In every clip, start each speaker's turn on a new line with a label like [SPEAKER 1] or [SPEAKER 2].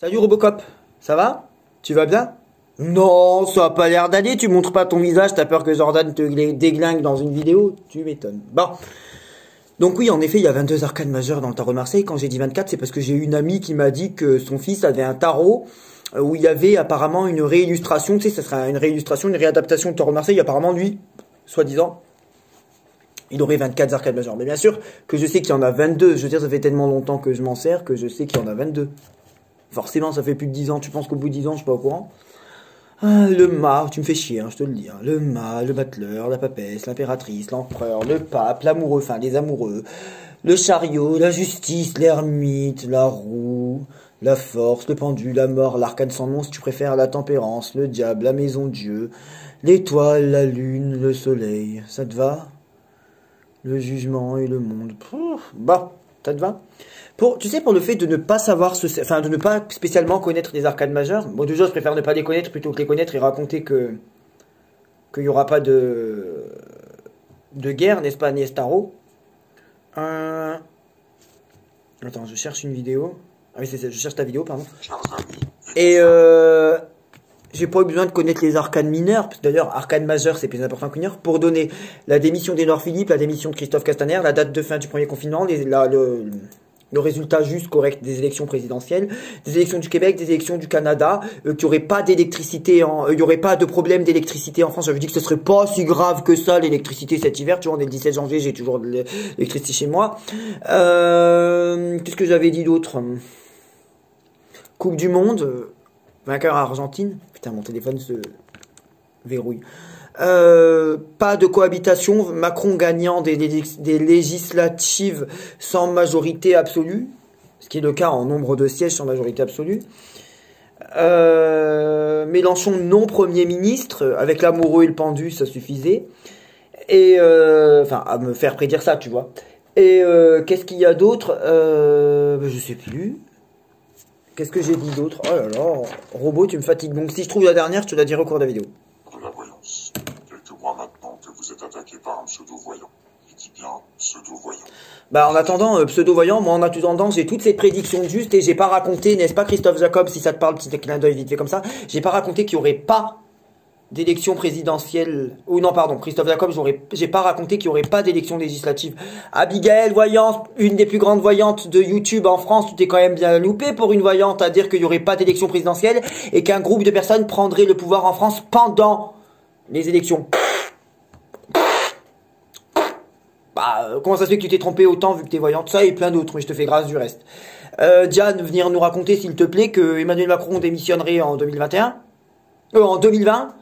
[SPEAKER 1] Salut Robocop, ça va? Tu vas bien? Non, ça a pas l'air d'aller, tu montres pas ton visage, t'as peur que Jordan te déglingue dans une vidéo? Tu m'étonnes. Bon, donc oui, en effet, il y a 22 arcades majeures dans le tarot de Marseille. Quand j'ai dit 24, c'est parce que j'ai une amie qui m'a dit que son fils avait un tarot où il y avait apparemment une réillustration, tu sais, ça serait une réillustration, une réadaptation du tarot de Marseille. Apparemment, lui, soi-disant, il aurait 24 arcades majeures. Mais bien sûr que je sais qu'il y en a 22. Je veux dire, ça fait tellement longtemps que je m'en sers que je sais qu'il y en a 22. Forcément, ça fait plus de 10 ans. Tu penses qu'au bout de 10 ans, je suis pas au courant? Ah, le mât, tu me fais chier, hein, je te le dis. Hein. Le mât, le battleur, la papesse, l'impératrice, l'empereur, le pape, l'amoureux, enfin les amoureux, le chariot, la justice, l'ermite, la roue, la force, le pendu, la mort, l'arcane sans nom si tu préfères, la tempérance, le diable, la maison Dieu, l'étoile, la lune, le soleil. Ça te va? Le jugement et le monde. Bah, ça te va? Tu sais, pour le fait de ne pas savoir, enfin, de ne pas spécialement connaître les arcades majeures, bon, déjà, je préfère ne pas les connaître plutôt que les connaître et raconter qu'il n'y aura pas de guerre, n'est-ce pas, Agnès Tarot? Attends, je cherche une vidéo. Ah oui, je cherche ta vidéo, pardon. Et j'ai pas eu besoin de connaître les arcades mineures, parce que d'ailleurs, arcade majeure, c'est plus important que mineur, pour donner la démission d'Édouard Philippe, la démission de Christophe Castaner, la date de fin du premier confinement, le résultat juste correct des élections présidentielles, des élections du Québec, des élections du Canada, qu'il n'y aurait pas d'électricité, il y aurait pas de problème d'électricité en France. J'avais dit que ce serait pas si grave que ça l'électricité cet hiver. Tu vois, on est le 17 janvier, j'ai toujours de l'électricité chez moi. Qu'est-ce que j'avais dit d'autre? Coupe du Monde, vainqueur à Argentine. Putain, mon téléphone se verrouille. Pas de cohabitation, Macron gagnant des législatives sans majorité absolue, ce qui est le cas en nombre de sièges sans majorité absolue. Mélenchon non Premier ministre, avec l'amoureux et le pendu, ça suffisait. Et enfin, à me faire prédire ça, tu vois. Et qu'est-ce qu'il y a d'autre? Je sais plus. Qu'est-ce que j'ai dit d'autre? Oh là là, robot, tu me fatigues. Donc si je trouve la dernière, je te la dirai au cours de la vidéo.
[SPEAKER 2] De la voyance. Quelques mois maintenant que vous êtes attaqué par un pseudo-voyant. Je dis bien pseudo-voyant.
[SPEAKER 1] Bah en attendant, pseudo-voyant, moi en attendant, j'ai toutes ces prédictions justes et j'ai pas raconté, n'est-ce pas Christophe Jacob, si ça te parle, petit clin d'œil vite fait comme ça, j'ai pas raconté qu'il y aurait pas d'élection présidentielle, ou non pardon, Christophe Jacob, j'ai pas raconté qu'il y aurait pas d'élection législative. Abigail, voyante, une des plus grandes voyantes de YouTube en France, tu t'es quand même bien loupé pour une voyante à dire qu'il y aurait pas d'élection présidentielle et qu'un groupe de personnes prendrait le pouvoir en France pendant les élections. Bah, comment ça se fait que tu t'es trompé autant vu que t'es voyante? Ça et plein d'autres, mais je te fais grâce du reste. Diane, venir nous raconter s'il te plaît que Emmanuel Macron démissionnerait en 2021, en 2020.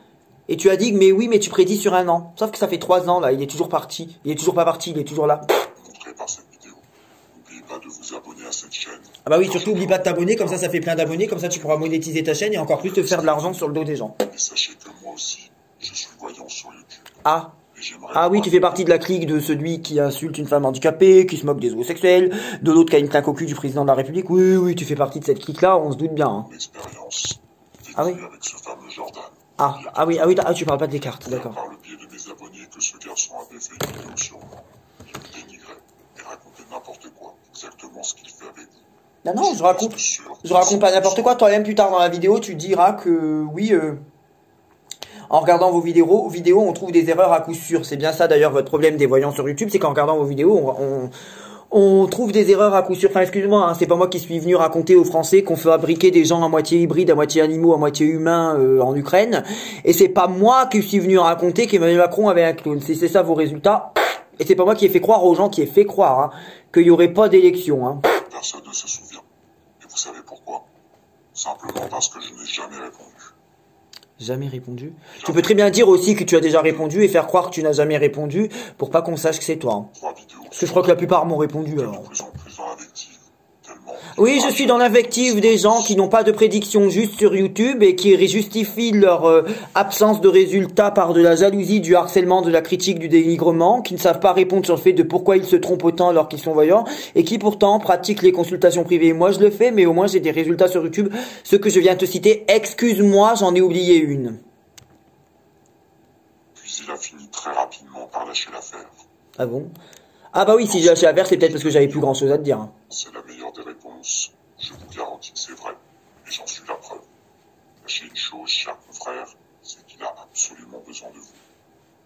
[SPEAKER 1] Et tu as dit, mais oui, mais tu prédis sur un an. Sauf que ça fait 3 ans, là. Il est toujours parti. Il est toujours pas parti. Il est toujours là.
[SPEAKER 2] Montré par cette vidéo. N'oubliez pas de vous abonner à cette chaîne.
[SPEAKER 1] Ah bah oui, surtout, oublie pas de t'abonner. Comme ça fait plein d'abonnés. Comme ça, tu pourras monétiser ta chaîne et encore plus te faire de l'argent sur le dos des gens.
[SPEAKER 2] Et sachez que moi aussi, je suis voyant sur YouTube.
[SPEAKER 1] Ah. Ah oui, tu fais partie de la clique de celui qui insulte une femme handicapée, qui se moque des homosexuels, de l'autre qui a une claque au cul du président de la République. Oui, oui, tu fais partie de cette clique-là, on se doute bien. Hein.
[SPEAKER 2] L'expérience.
[SPEAKER 1] Ah oui.
[SPEAKER 2] Avec ce fameux Jordan.
[SPEAKER 1] Ah oui, tu parles pas des cartes, d'accord.
[SPEAKER 2] Par le biais de mes abonnés que ce garçon avait fait une vidéo sur moi. Il me dénigrait et racontait n'importe quoi, exactement ce qu'il fait avec vous.
[SPEAKER 1] Non, je raconte pas n'importe quoi. Toi-même, plus tard dans la vidéo, tu diras que oui, en regardant vos vidéos, on trouve des erreurs à coup sûr. C'est bien ça d'ailleurs votre problème des voyants sur YouTube, c'est qu'en regardant vos vidéos, on trouve des erreurs à coup sûr. Enfin, excuse-moi, hein, c'est pas moi qui suis venu raconter aux Français qu'on fabriquait des gens à moitié hybrides, à moitié animaux, à moitié humains en Ukraine. Et c'est pas moi qui suis venu raconter qu'Emmanuel Macron avait un clone. C'est ça vos résultats. Et c'est pas moi qui ai fait croire aux gens, hein, qu'il y aurait pas d'élection. Hein.
[SPEAKER 2] Personne ne se souvient. Et vous savez pourquoi? Simplement parce que je n'ai jamais répondu.
[SPEAKER 1] Jamais répondu. Tu peux très bien dire aussi que tu as déjà répondu et faire croire que tu n'as jamais répondu pour pas qu'on sache que c'est toi. Hein. Parce que je crois que la plupart m'ont répondu alors. Oui, je suis dans l'invective des gens qui n'ont pas de prédiction juste sur YouTube et qui justifient leur absence de résultats par de la jalousie, du harcèlement, de la critique, du dénigrement, qui ne savent pas répondre sur le fait de pourquoi ils se trompent autant alors qu'ils sont voyants et qui pourtant pratiquent les consultations privées. Moi, je le fais, mais au moins j'ai des résultats sur YouTube. Ceux que je viens de te citer, excuse-moi, j'en ai oublié une.
[SPEAKER 2] Puis il a fini très rapidement par lâcher l'affaire.
[SPEAKER 1] Ah bon? Ah bah oui, si j'ai lâché l'affaire, c'est peut-être parce que j'avais plus grand chose à te dire. Hein.
[SPEAKER 2] C'est la meilleure des réponses. Je vous garantis que c'est vrai. Et j'en suis la preuve. Sachez une chose, cher confrère, c'est qu'il a absolument besoin de vous.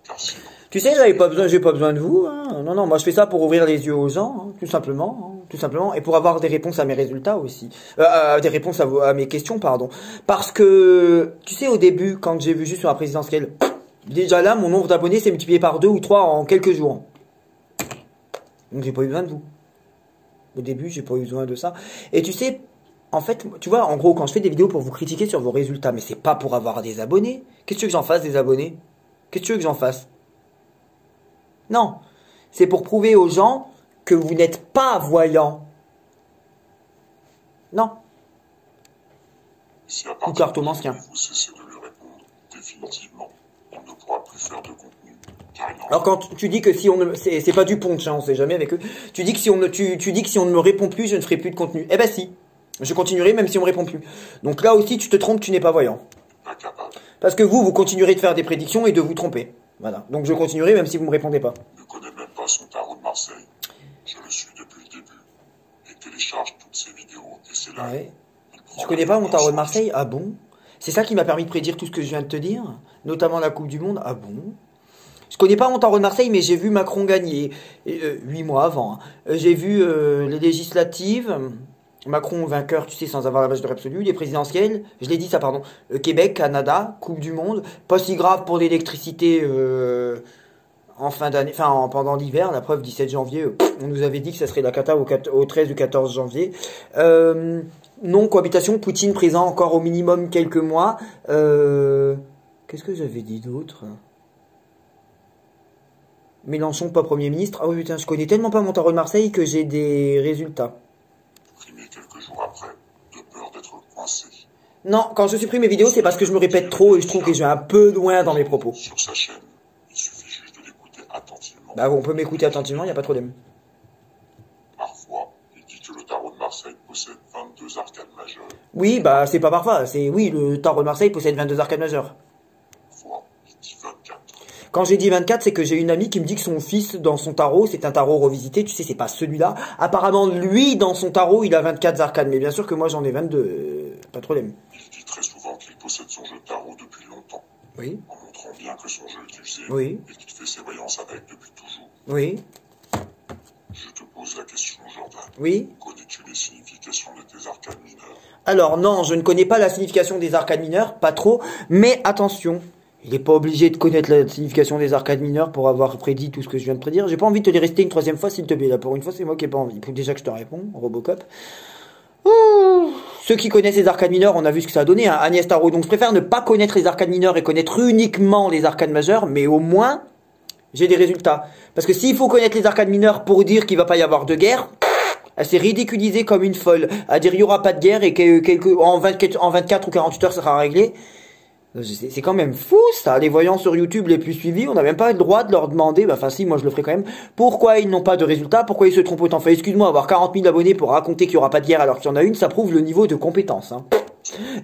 [SPEAKER 2] Car sinon...
[SPEAKER 1] Tu sais, j'ai pas besoin de vous, hein. Non, non, moi je fais ça pour ouvrir les yeux aux gens, hein, tout simplement, hein, tout simplement, et pour avoir des réponses à mes résultats aussi. Des réponses à mes questions, pardon. Parce que, tu sais, au début, quand j'ai vu juste sur la présidentielle, déjà là, mon nombre d'abonnés s'est multiplié par 2 ou 3 en quelques jours. Donc j'ai pas eu besoin de vous. Au début, j'ai pas eu besoin de ça. Et tu sais, en fait, tu vois, en gros, quand je fais des vidéos pour vous critiquer sur vos résultats, mais c'est pas pour avoir des abonnés. Qu'est-ce que tu veux que j'en fasse des abonnés? Qu'est-ce que tu veux que j'en fasse? Non. C'est pour prouver aux gens que vous n'êtes pas voyants. Non.
[SPEAKER 2] Si à
[SPEAKER 1] Ou
[SPEAKER 2] partir
[SPEAKER 1] cartomancien.
[SPEAKER 2] vous cessez de lui répondre, définitivement, on ne pourra plus faire de contenu. Car il en
[SPEAKER 1] Alors quand tu dis que si on ne... C'est pas du punch, hein, on sait jamais avec eux. Tu dis que si on ne, tu dis que si on ne me répond plus, je ne ferai plus de contenu. Eh ben si. Je continuerai même si on me répond plus. Donc là aussi, tu te trompes, tu n'es pas voyant.
[SPEAKER 2] pas capable.
[SPEAKER 1] Parce que vous continuerez de faire des prédictions et de vous tromper. Voilà. Donc je continuerai même si vous me répondez pas.
[SPEAKER 2] Ne connaît même pas son tarot de Marseille. Je le suis depuis le début. Et télécharge toutes ses vidéos et ses lives.
[SPEAKER 1] Ouais.
[SPEAKER 2] Il prend
[SPEAKER 1] Tu connais pas mon tarot de
[SPEAKER 2] sur-
[SPEAKER 1] Marseille? Ah bon? C'est ça qui m'a permis de prédire tout ce que je viens de te dire? Notamment la Coupe du Monde? Ah bon? Je connais pas mon tarot de Marseille, mais j'ai vu Macron gagner 8 mois avant, hein. J'ai vu les législatives, Macron vainqueur, tu sais, sans avoir la vache de absolue, les présidentielles, je l'ai dit ça, pardon, Québec, Canada, Coupe du Monde, pas si grave pour l'électricité en fin d'année, enfin pendant l'hiver, la preuve 17 janvier, on nous avait dit que ça serait la cata au 13 ou 14 janvier. Non, cohabitation, Poutine présent encore au minimum quelques mois. Qu'est-ce que j'avais dit d'autre? Mélenchon pas Premier ministre. Ah oui putain, je connais tellement pas mon tarot de Marseille que j'ai des résultats.
[SPEAKER 2] Primé quelques jours après, de peur d'être coincé.
[SPEAKER 1] Non, quand je supprime mes vidéos, c'est parce que je me répète trop et je trouve que je vais un peu loin dans mes propos.
[SPEAKER 2] Sur sa chaîne, il suffit juste de l'écouter attentivement.
[SPEAKER 1] Bah on peut m'écouter attentivement, y a pas de problème.
[SPEAKER 2] Parfois, il dit que le tarot de Marseille possède 22 arcades majeures.
[SPEAKER 1] Oui, bah c'est pas parfois, c'est oui, le tarot de Marseille possède 22 arcades majeures.
[SPEAKER 2] Parfois, il dit 24.
[SPEAKER 1] Quand j'ai dit 24, c'est que j'ai une amie qui me dit que son fils, dans son tarot, c'est un tarot revisité. Tu sais, c'est pas celui-là. Apparemment, lui, dans son tarot, il a 24 arcades. Mais bien sûr que moi, j'en ai 22. Pas de problème.
[SPEAKER 2] Il dit très souvent qu'il possède son jeu de tarot depuis longtemps,
[SPEAKER 1] Oui,
[SPEAKER 2] en montrant bien que son jeu est usé
[SPEAKER 1] oui,
[SPEAKER 2] et qu'il fait ses voyances avec depuis toujours.
[SPEAKER 1] oui,
[SPEAKER 2] Je te pose la question, Jordan.
[SPEAKER 1] oui.
[SPEAKER 2] Connais-tu les significations de tes arcades mineures?
[SPEAKER 1] Alors non, je ne connais pas la signification des arcades mineures, pas trop. Mais attention, il n'est pas obligé de connaître la signification des arcades mineures pour avoir prédit tout ce que je viens de prédire. J'ai pas envie de te les rester une troisième fois, s'il te plaît. Là, pour une fois, c'est moi qui ai pas envie. Faut déjà que je te réponds, Robocop. Ouh. Ceux qui connaissent les arcades mineures, on a vu ce que ça a donné, hein. Agnès Tarot. Donc je préfère ne pas connaître les arcades mineures et connaître uniquement les arcades majeures, mais au moins, j'ai des résultats. Parce que s'il faut connaître les arcades mineures pour dire qu'il va pas y avoir de guerre, elle s'est ridiculisée comme une folle. À dire il y aura pas de guerre et que en 24 ou 48 heures ça sera réglé. C'est quand même fou ça, les voyants sur YouTube les plus suivis, on n'a même pas le droit de leur demander, enfin si, moi je le ferai quand même, pourquoi ils n'ont pas de résultats, pourquoi ils se trompent autant. Enfin, excuse-moi, avoir 40 000 abonnés pour raconter qu'il n'y aura pas de guerre alors qu'il y en a une, ça prouve le niveau de compétence, hein.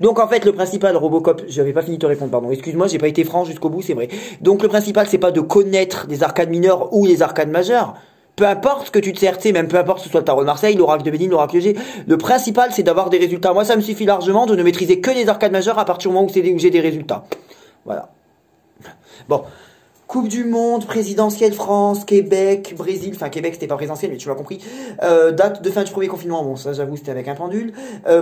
[SPEAKER 1] Donc en fait le principal, Robocop, j'avais pas fini de te répondre, pardon, excuse-moi, j'ai pas été franc jusqu'au bout, c'est vrai. Donc le principal c'est pas de connaître les arcades mineures ou les arcades majeures. Peu importe ce que tu te sers, même peu importe que ce soit le tarot de Marseille, l'oracle de Bénigne, l'oracle de G, le principal c'est d'avoir des résultats. Moi ça me suffit largement de ne maîtriser que les arcades majeures à partir du moment où j'ai des résultats. Voilà. Bon. Coupe du Monde, présidentielle France, Québec, Brésil, enfin Québec c'était pas présidentiel mais tu m'as compris. Date de fin du premier confinement, bon ça j'avoue c'était avec un pendule.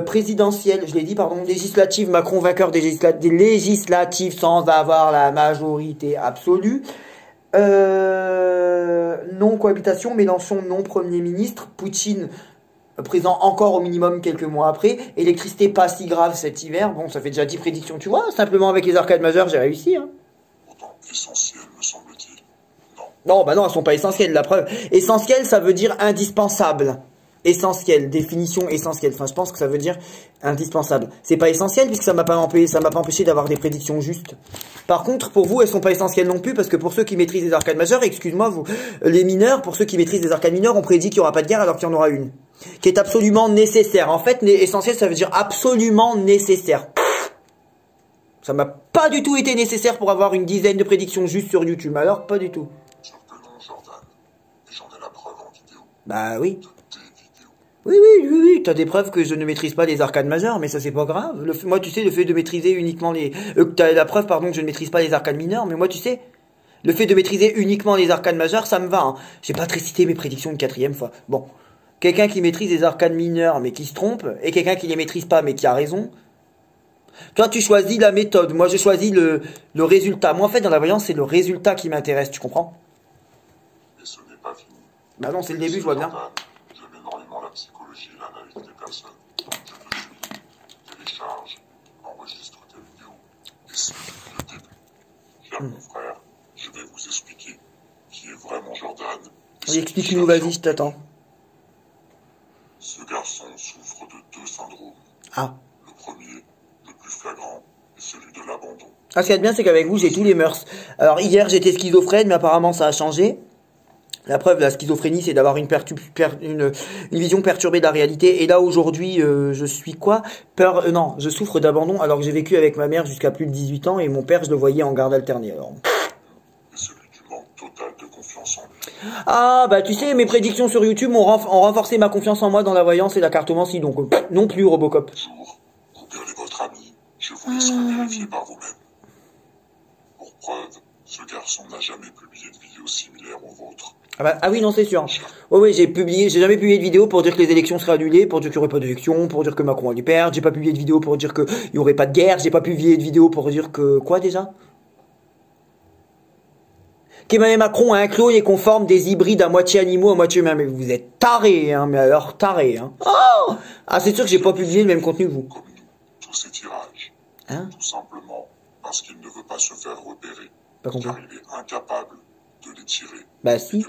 [SPEAKER 1] Présidentielle, je l'ai dit pardon, législative, Macron vainqueur des législatives sans avoir la majorité absolue. Non cohabitation, Mélenchon non Premier ministre, Poutine présent encore au minimum quelques mois après, électricité pas si grave cet hiver, bon ça fait déjà 10 prédictions tu vois, simplement avec les arcades majeures j'ai réussi hein.
[SPEAKER 2] Pourtant essentiel, me semble-t-il. Non.
[SPEAKER 1] Non bah non elles sont pas essentielles, la preuve. Essentiel ça veut dire indispensable. Essentiel, définition essentielle. Enfin, je pense que ça veut dire indispensable. C'est pas essentiel puisque ça m'a pas empêché d'avoir des prédictions justes. Par contre, pour vous, elles sont pas essentielles non plus parce que pour ceux qui maîtrisent les arcades majeures, excuse-moi, vous, les mineurs, pour ceux qui maîtrisent les arcades mineures, on prédit qu'il y aura pas de guerre alors qu'il y en aura une. Qui est absolument nécessaire. En fait, essentiel, ça veut dire absolument nécessaire. Ça m'a pas du tout été nécessaire pour avoir une dizaine de prédictions justes sur YouTube. Alors, pas du tout.
[SPEAKER 2] Sauf que non, Jordan. Et j'en ai la preuve en vidéo.
[SPEAKER 1] Bah oui.
[SPEAKER 2] Tes vidéos.
[SPEAKER 1] Oui, t'as des preuves que je ne maîtrise pas les arcades majeures, mais ça c'est pas grave. Moi, tu sais, le fait de maîtriser uniquement les... t'as la preuve, pardon, que je ne maîtrise pas les arcades mineures, mais moi, tu sais, le fait de maîtriser uniquement les arcades majeures, ça me va. Hein. J'ai pas récité mes prédictions une quatrième fois. Bon, quelqu'un qui maîtrise les arcades mineures, mais qui se trompe, et quelqu'un qui les maîtrise pas, mais qui a raison. Toi, tu choisis la méthode, moi, je choisis le résultat. Moi, en fait, dans la voyance, c'est le résultat qui m'intéresse, tu comprends?
[SPEAKER 2] Et ce n'est pas fini.
[SPEAKER 1] Bah non, c'est le début, je vois bien.
[SPEAKER 2] J'aime énormément la psychologie et l'analyse des personnes. Je te suis, télécharge, enregistre tes vidéos. Et c'est le début. Cher mon frère, je vais vous expliquer qui est vraiment Jordan.
[SPEAKER 1] Oui, explique-nous, vas-y, je t'attends.
[SPEAKER 2] Ce garçon souffre de 2 syndromes.
[SPEAKER 1] Ah.
[SPEAKER 2] Le premier, le plus flagrant, est celui de l'abandon.
[SPEAKER 1] Ah, ce qu'il y a de bien, c'est qu'avec vous, j'ai tous les mœurs. Alors, hier, j'étais schizophrène, mais apparemment, ça a changé. La preuve, la schizophrénie, c'est d'avoir une vision perturbée de la réalité. Et là, aujourd'hui, je suis quoi? Non, je souffre d'abandon alors que j'ai vécu avec ma mère jusqu'à plus de 18 ans et mon père, je le voyais en garde alternée. Alors.
[SPEAKER 2] Et celui du manque total de confiance en lui.
[SPEAKER 1] Ah, bah tu sais, mes prédictions sur YouTube ont renforcé ma confiance en moi dans la voyance et la cartomancie, donc non plus Robocop.
[SPEAKER 2] Bonjour, Google est votre ami. Je vous laisserai vérifier par vous-même. Pour preuve, ce garçon n'a jamais publié de vidéo similaire aux vôtres.
[SPEAKER 1] Ah oui, non, c'est sûr. Oui, j'ai jamais publié de vidéo pour dire que les élections seraient annulées, pour dire qu'il n'y aurait pas d'élections, pour dire que Macron allait perdre, j'ai pas publié de vidéo pour dire qu'il n'y aurait pas de guerre, j'ai pas publié de vidéo pour dire que... Quoi déjà? Qu'Emmanuel Macron a un clone et qu'on forme des hybrides à moitié animaux, à moitié humains. Mais vous êtes tarés, hein, mais alors tarés, hein. Oh ah, c'est sûr que j'ai pas publié le même contenu que vous.
[SPEAKER 2] Comme nous, tous ces tirages.
[SPEAKER 1] Hein?
[SPEAKER 2] Tout simplement parce qu'il ne veut pas se faire repérer.
[SPEAKER 1] Pas compris.
[SPEAKER 2] Car il est incapable de les tirer.
[SPEAKER 1] Bah si.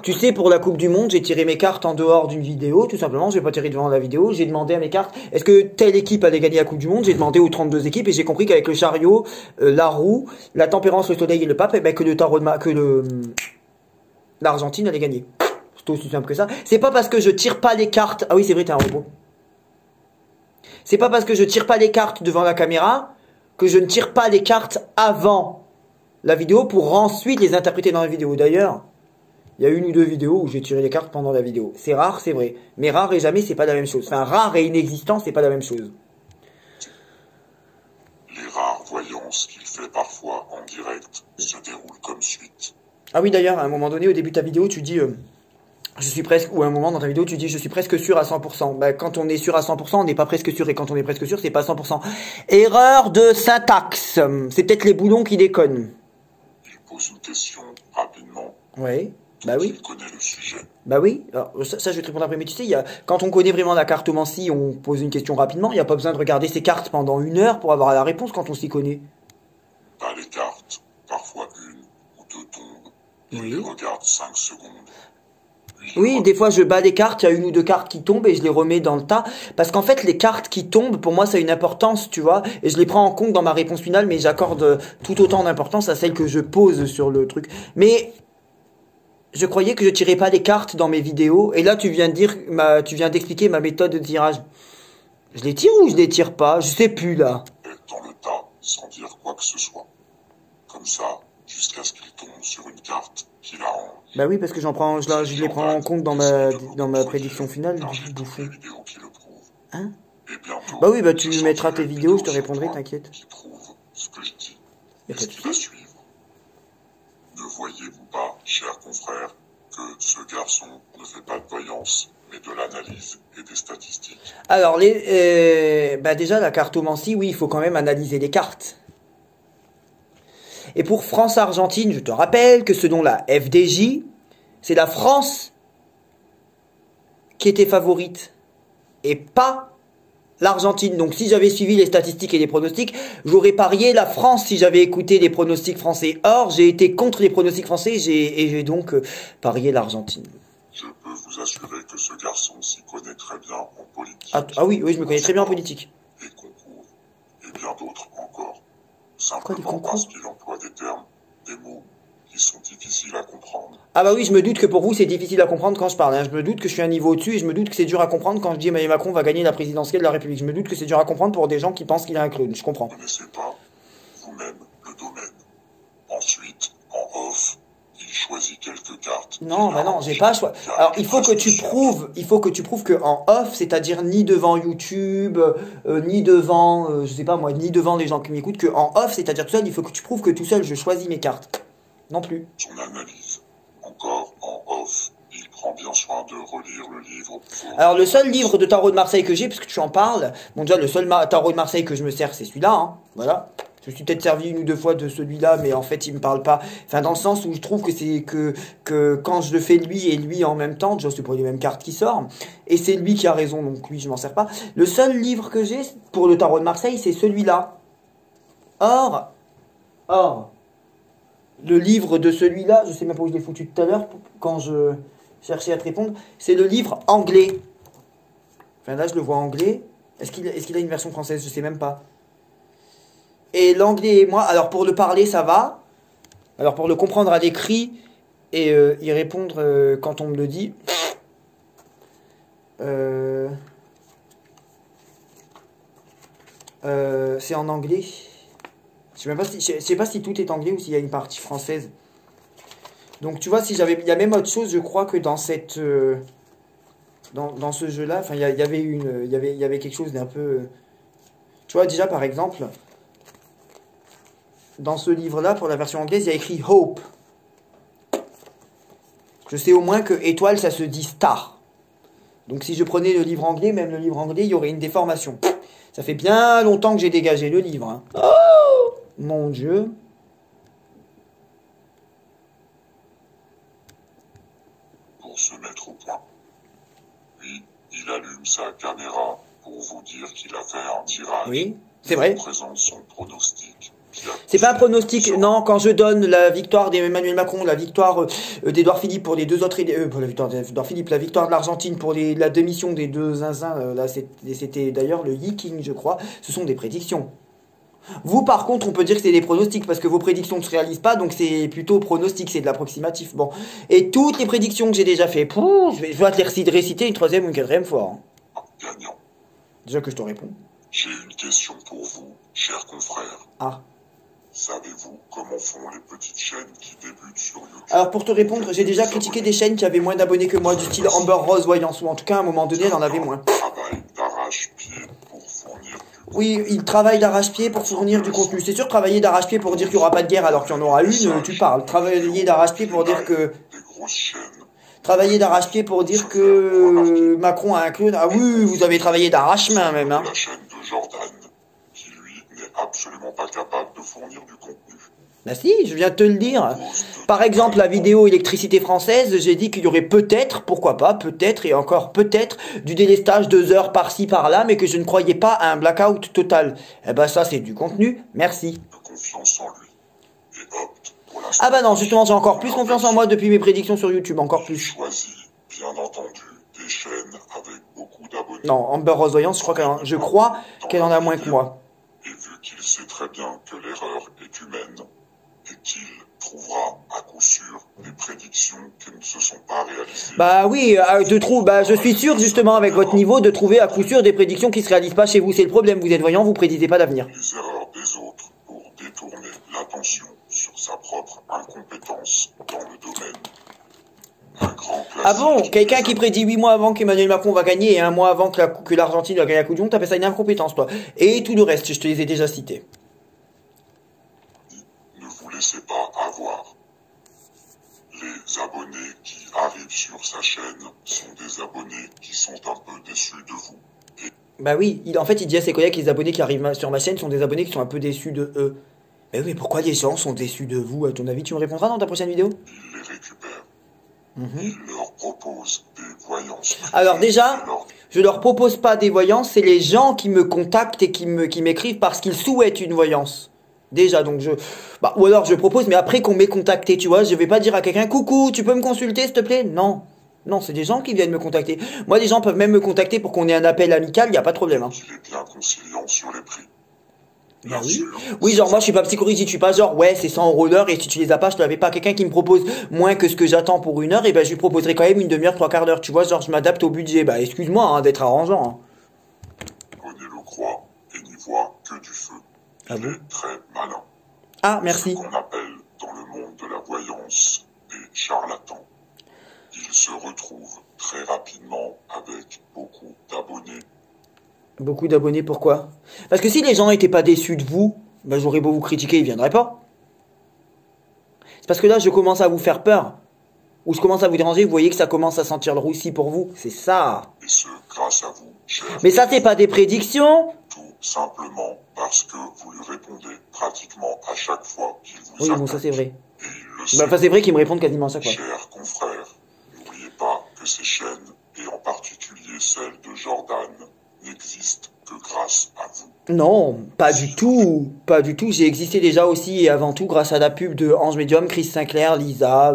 [SPEAKER 1] Tu sais, pour la Coupe du Monde, j'ai tiré mes cartes en dehors d'une vidéo, tout simplement. Je vais pas tirer devant la vidéo. J'ai demandé à mes cartes, est-ce que telle équipe allait gagner la Coupe du Monde? J'ai demandé aux 32 équipes et j'ai compris qu'avec le chariot, la roue, la tempérance, le soleil et le pape, eh ben, que le tarot de l'Argentine allait gagner. C'est aussi simple que ça. C'est pas parce que je tire pas les cartes. Ah oui, c'est vrai, t'es un robot. C'est pas parce que je tire pas les cartes devant la caméra que je ne tire pas les cartes avant la vidéo pour ensuite les interpréter dans la vidéo. D'ailleurs, il y a une ou deux vidéos où j'ai tiré les cartes pendant la vidéo. C'est rare, c'est vrai. Mais rare et jamais, c'est pas la même chose. Enfin, rare et inexistant, c'est pas la même chose.
[SPEAKER 2] Les rares voyances qu'il fait parfois en direct se déroulent comme suite.
[SPEAKER 1] Ah oui, d'ailleurs, à un moment donné, au début de ta vidéo, tu dis... je suis presque... Ou à un moment dans ta vidéo, tu dis je suis presque sûr à 100%. Bah, quand on est sûr à 100%, on n'est pas presque sûr. Et quand on est presque sûr, c'est pas 100%. Erreur de syntaxe. C'est peut-être les boulons qui déconnent.
[SPEAKER 2] Il pose une question rapidement.
[SPEAKER 1] Oui. Bah oui.
[SPEAKER 2] Il connaît le sujet.
[SPEAKER 1] Bah oui. Alors, ça, je vais te répondre après. Mais tu sais, quand on connaît vraiment la cartomancie, on pose une question rapidement. Il n'y a pas besoin de regarder ses cartes pendant 1 heure pour avoir la réponse quand on s'y connaît.
[SPEAKER 2] Pas les cartes. Parfois 1 ou 2 tombes. Il les regarde 5 secondes.
[SPEAKER 1] Oui, des fois je bats les cartes, il y a 1 ou 2 cartes qui tombent et je les remets dans le tas. Parce qu'en fait, les cartes qui tombent, pour moi, ça a une importance, tu vois. Et je les prends en compte dans ma réponse finale, mais j'accorde tout autant d'importance à celle que je pose sur le truc. Mais je croyais que je tirais pas les cartes dans mes vidéos. Et là, tu viens d'expliquer ma méthode de tirage. Je les tire ou je les tire pas? Je sais plus, là.
[SPEAKER 2] Dans le tas, sans dire quoi que ce soit. Comme ça, jusqu'à ce qu'il tombe sur une carte qui l'arrange.
[SPEAKER 1] Bah oui, parce que je les prends en compte dans ma prédiction finale, du bouffon. Hein? Bah oui, bah tu mettras tes vidéos, je te répondrai, t'inquiète.
[SPEAKER 2] Qui prouve ce que je dis.
[SPEAKER 1] Et
[SPEAKER 2] ce qui va suivre. Ne voyez-vous pas, cher confrère, que ce garçon ne fait pas de voyance, mais de l'analyse et des statistiques?
[SPEAKER 1] Alors, bah déjà, la cartomancie, oui, il faut quand même analyser les cartes. Et pour France-Argentine, je te rappelle que selon la FDJ, c'est la France qui était favorite et pas l'Argentine. Donc si j'avais suivi les statistiques et les pronostics, j'aurais parié la France si j'avais écouté les pronostics français. Or, j'ai été contre les pronostics français et j'ai donc parié l'Argentine.
[SPEAKER 2] Je peux vous assurer que ce garçon s'y connaît très bien en politique.
[SPEAKER 1] Ah oui, je me connais très bien en politique.
[SPEAKER 2] Et concours, et bien d'autres encore. Simplement parce qu'il emploie des termes, des mots qui sont difficiles à comprendre.
[SPEAKER 1] Ah bah oui, je me doute que pour vous c'est difficile à comprendre quand je parle. Hein. Je me doute que je suis un niveau au-dessus et je me doute que c'est dur à comprendre quand je dis Emmanuel Macron va gagner la présidentielle de la République. Je me doute que c'est dur à comprendre pour des gens qui pensent qu'il est un clone. Je comprends.
[SPEAKER 2] Vous ne connaissez pas vous-même le domaine. Ensuite, en off, il choisit quelques cartes
[SPEAKER 1] Non, bah non, j'ai pas le choix. Alors, il faut que tu prouves que en off, c'est-à-dire ni devant YouTube, ni devant, je sais pas moi, ni devant les gens qui m'écoutent, que en off, c'est-à-dire tout seul, il faut que tu prouves que tout seul, je choisis mes cartes. Non plus.
[SPEAKER 2] Son analyse. Encore en off. Il prend bien soin de relire le livre.
[SPEAKER 1] Alors, le seul livre de tarot de Marseille que j'ai, parce que tu en parles, bon, déjà, le seul tarot de Marseille que je me sers, c'est celui-là, hein. Voilà. Je me suis peut-être servi une ou deux fois de celui-là, mais en fait, il me parle pas. Enfin, dans le sens où je trouve que c'est que quand je le fais lui et lui en même temps, déjà, c'est pour les mêmes cartes qui sortent. Et c'est lui qui a raison, donc lui, je m'en sers pas. Le seul livre que j'ai pour le tarot de Marseille, c'est celui-là. Or, le livre de celui-là, je sais même pas où je l'ai foutu tout à l'heure, quand je cherchais à te répondre, c'est le livre anglais. Enfin, là, je le vois anglais. Est-ce qu'il a une version française? Je sais même pas. Et l'anglais et moi, alors pour le parler, ça va. Alors pour le comprendre à l'écrit et y répondre quand on me le dit. C'est en anglais. Je sais pas si tout est anglais ou s'il y a une partie française. Donc tu vois, il y a même autre chose, je crois que dans cette dans ce jeu-là, enfin il y avait quelque chose d'un peu. Tu vois déjà par exemple. Dans ce livre-là, pour la version anglaise, il y a écrit Hope. Je sais au moins que étoile, ça se dit star. Donc si je prenais le livre anglais, même le livre anglais, il y aurait une déformation. Ça fait bien longtemps que j'ai dégagé le livre. Hein. Oh mon Dieu.
[SPEAKER 2] Pour se mettre au point. Puis, il allume sa caméra pour vous dire qu'il a fait un tirage.
[SPEAKER 1] Oui, c'est vrai.
[SPEAKER 2] Il présente son pronostic.
[SPEAKER 1] C'est pas un pronostic, non, quand je donne la victoire d'Emmanuel Macron, la victoire d'Édouard Philippe pour les deux autres, pour la victoire d'Édouard Philippe, la victoire de l'Argentine pour la démission des deux zinzins, là c'était d'ailleurs le Yiking, je crois, ce sont des prédictions. Vous, par contre, on peut dire que c'est des pronostics, parce que vos prédictions ne se réalisent pas, donc c'est plutôt pronostic, c'est de l'approximatif. Bon. Et toutes les prédictions que j'ai déjà fait, je vais te les réciter une troisième ou une quatrième fois.
[SPEAKER 2] Hein. Gagnant.
[SPEAKER 1] Déjà que je te réponds.
[SPEAKER 2] J'ai une question pour vous, chers confrères.
[SPEAKER 1] Ah.
[SPEAKER 2] Savez-vous comment font les petites chaînes qui débutent sur YouTube?
[SPEAKER 1] Alors pour te répondre, j'ai déjà critiqué des chaînes qui avaient moins d'abonnés que moi, du style Amber Rose Voyance, ou en tout cas à un moment donné, elle en avait moins.
[SPEAKER 2] Travail d'arrache-pied pour fournir du
[SPEAKER 1] Oui, il travaille d'arrache-pied pour fournir du contenu. C'est sûr, travailler d'arrache-pied pour dire qu'il n'y aura pas de guerre alors qu'il y en aura une, tu parles. Travailler d'arrache-pied pour dire que...
[SPEAKER 2] Des grosses chaînes.
[SPEAKER 1] Travailler d'arrache-pied pour dire que Macron a un clone. Ah oui, vous avez travaillé d'arrache-main même. Hein.
[SPEAKER 2] La chaîne de Jordan, qui lui n'est absolument pas capable de fournir du contenu.
[SPEAKER 1] Bah si, je viens de te le dire. Par exemple, la vidéo électricité française, j'ai dit qu'il y aurait peut-être, pourquoi pas, peut-être et encore peut-être, du délestage 2 heures par-ci par-là, mais que je ne croyais pas à un blackout total. Eh ben ça, c'est du contenu, merci.
[SPEAKER 2] De confiance en lui. Et opte pour la
[SPEAKER 1] Ah bah non, justement, j'ai encore plus confiance en moi depuis mes prédictions sur YouTube, encore plus.
[SPEAKER 2] Choisis, bien entendu, des chaînes avec beaucoup d'abonnés.
[SPEAKER 1] Non, Amber Rose Voyance, je crois qu'elle en a moins que moi.
[SPEAKER 2] Et vu qu'il sait très bien que l'erreur est humaine, et qu'il trouvera à coup sûr des prédictions qui ne se sont pas réalisées.
[SPEAKER 1] Bah oui, je suis sûr justement avec votre niveau de trouver à coup sûr des prédictions qui se réalisent pas chez vous. C'est le problème, vous êtes voyant, vous prédisez pas l'avenir.
[SPEAKER 2] Les erreurs des autres pour détourner l'attention sur sa propre incompétence dans le domaine. Un grand classique.
[SPEAKER 1] Ah bon, quelqu'un qui prédit 8 mois avant qu'Emmanuel Macron va gagner et 1 mois avant que l'Argentine va gagner la Coupe du Monde, t'appelles ça une incompétence toi. Et tout le reste, je te les ai déjà cités.
[SPEAKER 2] Ne vous laissez pas avoir. Les abonnés qui arrivent sur sa chaîne sont des abonnés qui sont un peu déçus de vous. Et
[SPEAKER 1] bah oui, en fait il dit à ses collègues que les abonnés qui arrivent sur ma chaîne sont des abonnés qui sont un peu déçus de eux. Mais oui, mais pourquoi les gens sont déçus de vous, à ton avis? Tu me répondras dans ta prochaine vidéo?
[SPEAKER 2] il les récupère. Il leur propose des voyances.
[SPEAKER 1] Alors déjà, je leur propose pas des voyances, c'est les gens qui me contactent et qui m'écrivent parce qu'ils souhaitent une voyance. Déjà, donc ou alors je propose, mais après qu'on m'ait contacté, tu vois, je vais pas dire à quelqu'un, coucou, tu peux me consulter, s'il te plaît? Non. Non, c'est des gens qui viennent me contacter. Moi, les gens peuvent même me contacter pour qu'on ait un appel amical, y a pas de problème. Hein.
[SPEAKER 2] Il est bien conciliant sur les prix.
[SPEAKER 1] Bah oui. Oui, genre moi je suis pas psychorigide, je suis pas genre ouais c'est 100 € l'heure et si tu les as pas je te l'avais pas. Quelqu'un qui me propose moins que ce que j'attends pour 1 heure, et ben je lui proposerai quand même une demi-heure, 3/4 d'heure. Tu vois, genre je m'adapte au budget. Bah excuse-moi hein, d'être arrangeant. Hein.
[SPEAKER 2] Bonnet le croit et n'y voit que du feu.
[SPEAKER 1] Ah
[SPEAKER 2] Il
[SPEAKER 1] bon
[SPEAKER 2] est très malin.
[SPEAKER 1] Ah merci.
[SPEAKER 2] Ce qu'on appelle dans le monde de la voyance des charlatans. se retrouve très rapidement avec beaucoup d'abonnés.
[SPEAKER 1] Beaucoup d'abonnés, pourquoi? Parce que si les gens n'étaient pas déçus de vous, bah, j'aurais beau vous critiquer, ils viendraient pas. C'est parce que là, je commence à vous faire peur. Ou je commence à vous déranger, vous voyez que ça commence à sentir le roussi pour vous. C'est ça.
[SPEAKER 2] Et ce, grâce à vous, cher.
[SPEAKER 1] Mais ça, c'est pas des prédictions.
[SPEAKER 2] Tout simplement parce que vous lui répondez pratiquement à chaque fois qu'il vous
[SPEAKER 1] Oui,
[SPEAKER 2] attaque.
[SPEAKER 1] bon, ça c'est vrai.
[SPEAKER 2] Et il le
[SPEAKER 1] Bah,
[SPEAKER 2] sait.
[SPEAKER 1] enfin, c'est vrai qu'ils me répondent quasiment à chaque fois.
[SPEAKER 2] Chers confrères, n'oubliez pas que ces chaînes, et en particulier celle de Jordan, n'existent que grâce à vous.
[SPEAKER 1] Non, pas du tout. Pas du tout. J'ai existé déjà aussi et avant tout grâce à la pub de Ange Medium, Chris Sinclair, Lisa,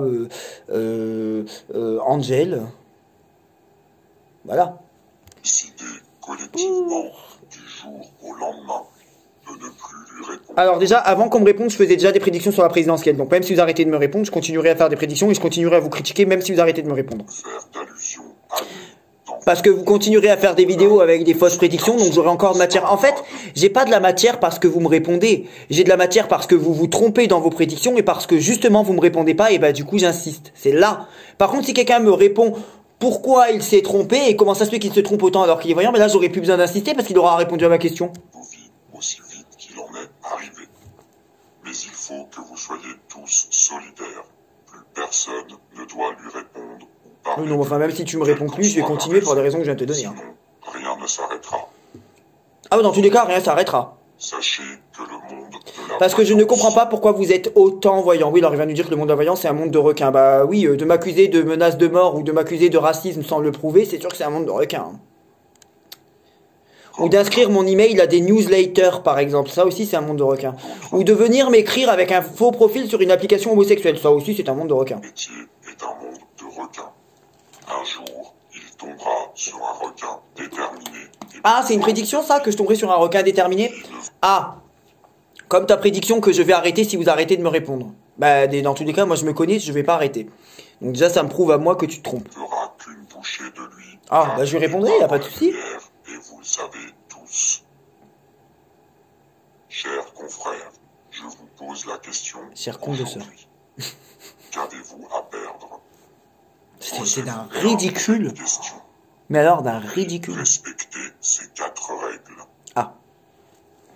[SPEAKER 1] Angel. Voilà.
[SPEAKER 2] Décidez collectivement du jour au lendemain de ne plus lui répondre.
[SPEAKER 1] Alors déjà, avant qu'on me réponde, je faisais déjà des prédictions sur la présidentielle. Donc même si vous arrêtez de me répondre, je continuerai à faire des prédictions et je continuerai à vous critiquer même si vous arrêtez de me répondre.
[SPEAKER 2] Faire d'allusion à nous.
[SPEAKER 1] Parce que vous continuerez à faire des vidéos avec des fausses prédictions, donc j'aurai encore de matière. En fait, j'ai pas de la matière parce que vous me répondez. J'ai de la matière parce que vous vous trompez dans vos prédictions et parce que justement vous me répondez pas et bah du coup j'insiste. C'est là. Par contre, si quelqu'un me répond pourquoi il s'est trompé et comment ça se fait qu'il se trompe autant alors qu'il est voyant, mais là j'aurais plus besoin d'insister parce qu'il aura répondu à ma question.
[SPEAKER 2] Vos vies aussi vite qu'il en est arrivé. Mais il faut que vous soyez tous solidaires. Plus personne ne doit lui répondre ou parler.
[SPEAKER 1] Oui, non, enfin même si tu me réponds plus, je vais continuer pour les raisons que je viens de te donner.
[SPEAKER 2] Sinon, rien ne s'arrêtera.
[SPEAKER 1] Ah oui, dans tous les cas, rien s'arrêtera.
[SPEAKER 2] Sachez que le monde de la
[SPEAKER 1] Parce que je ne
[SPEAKER 2] voyance
[SPEAKER 1] comprends pas pourquoi vous êtes autant voyant. Oui, alors il va nous dire que le monde de la voyance c'est un monde de requins. Bah oui, de m'accuser de menaces de mort ou de m'accuser de racisme sans le prouver, c'est sûr que c'est un monde de requins. Ou d'inscrire mon email à des newsletters par exemple, ça aussi c'est un monde de requins. Ou de venir m'écrire avec un faux profil sur une application homosexuelle, ça aussi c'est un monde de requins.
[SPEAKER 2] Le métier est un monde de requins. Un jour, il tombera sur un requin déterminé. Et
[SPEAKER 1] Ah, c'est une prédiction ça, que je tomberai sur un requin déterminé? Ah, comme ta prédiction que je vais arrêter si vous arrêtez de me répondre. Bah dans tous les cas, moi je me connais, je vais pas arrêter. Donc déjà ça me prouve à moi que tu te trompes.
[SPEAKER 2] ne fera qu'une bouchée de lui.
[SPEAKER 1] Ah, bah je lui répondrai, y a pas de souci.
[SPEAKER 2] Et vous le savez tous. Chers confrères, je vous pose la question.
[SPEAKER 1] Cher con de sœur.
[SPEAKER 2] aujourd'hui. Qu'avez-vous à perdre?
[SPEAKER 1] C'est d'un
[SPEAKER 2] Posez-vous
[SPEAKER 1] ridicule.
[SPEAKER 2] une question.
[SPEAKER 1] Mais alors d'un ridicule.
[SPEAKER 2] Respectez ces 4 règles.
[SPEAKER 1] Ah.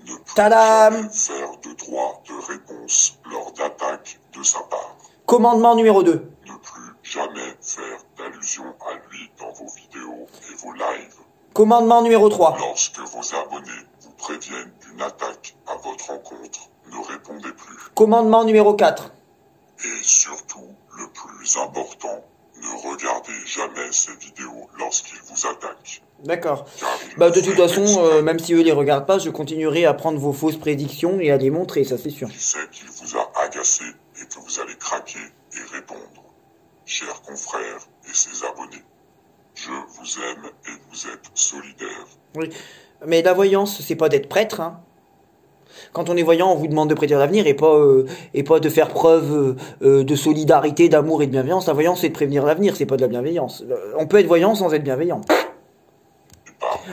[SPEAKER 2] Ne plus
[SPEAKER 1] Tadam!
[SPEAKER 2] jamais faire de droit de réponse lors d'attaques de sa part.
[SPEAKER 1] Commandement numéro 2.
[SPEAKER 2] Ne plus jamais faire d'allusion à lui dans vos vidéos et vos lives.
[SPEAKER 1] Commandement numéro 3.
[SPEAKER 2] Lorsque vos abonnés vous préviennent d'une attaque à votre encontre, ne répondez plus.
[SPEAKER 1] Commandement numéro 4.
[SPEAKER 2] Et surtout, le plus important, ne regardez jamais ces vidéos lorsqu'ils vous attaquent.
[SPEAKER 1] D'accord.
[SPEAKER 2] Car ils
[SPEAKER 1] Bah
[SPEAKER 2] le
[SPEAKER 1] de toute
[SPEAKER 2] font
[SPEAKER 1] façon,
[SPEAKER 2] exprès.
[SPEAKER 1] même si eux les regardent pas, je continuerai à prendre vos fausses prédictions et à les montrer, ça c'est sûr.
[SPEAKER 2] Il sait qu'il vous a agacé et que vous allez craquer et répondre. Chers confrères et ses abonnés, je vous aime et vous êtes solidaires.
[SPEAKER 1] Oui. Mais la voyance, c'est pas d'être prêtre, hein. Quand on est voyant, on vous demande de prédire l'avenir et pas de faire preuve de solidarité, d'amour et de bienveillance. La voyance, c'est de prévenir l'avenir, c'est pas de la bienveillance. On peut être voyant sans être bienveillant.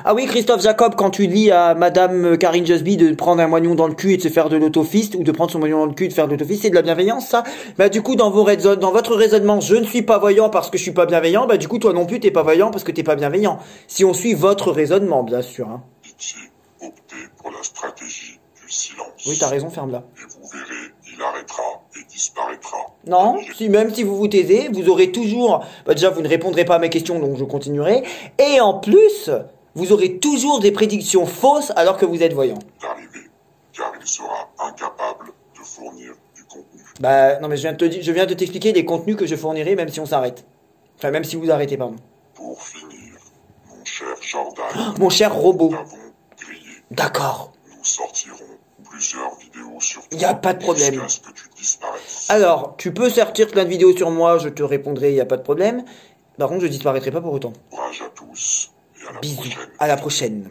[SPEAKER 1] Ah oui, Christophe Jacob, quand tu dis à Madame Karine Jusby de prendre un moignon dans le cul et de se faire de l'autofiste, ou de prendre son moignon dans le cul et de faire de l'autofiste, c'est de la bienveillance, ça? Bah du coup, dans votre raisonnement, je ne suis pas voyant parce que je suis pas bienveillant, bah du coup, toi non plus, t'es pas voyant parce que t'es pas bienveillant. Si on suit votre raisonnement, bien sûr, hein.
[SPEAKER 2] Pitié, optez pour la stratégie du silence.
[SPEAKER 1] Oui, t'as raison, ferme-la.
[SPEAKER 2] Et vous verrez, il arrêtera et disparaîtra.
[SPEAKER 1] Non,
[SPEAKER 2] Et
[SPEAKER 1] si même si vous vous taisez, vous aurez toujours... Bah déjà, vous ne répondrez pas à mes questions, donc je continuerai. Et en plus, vous aurez toujours des prédictions fausses alors que vous êtes voyant.
[SPEAKER 2] d'arriver, car il sera incapable de fournir du contenu.
[SPEAKER 1] Bah non mais je viens de t'expliquer les contenus que je fournirai même si on s'arrête. Enfin même si vous arrêtez, pardon.
[SPEAKER 2] Pour finir, mon cher Jordan,
[SPEAKER 1] Mon cher robot.
[SPEAKER 2] nous avons grillé.
[SPEAKER 1] D'accord.
[SPEAKER 2] Nous sortirons plusieurs vidéos sur toi.
[SPEAKER 1] Y a pas de problème.
[SPEAKER 2] Jusqu'à ce que tu disparaisses.
[SPEAKER 1] Alors, tu peux sortir plein de vidéos sur moi, je te répondrai, y a pas de problème. Par contre, je disparaîtrai pas pour autant.
[SPEAKER 2] Courage à tous et à la
[SPEAKER 1] Bisous.
[SPEAKER 2] prochaine.
[SPEAKER 1] À la prochaine.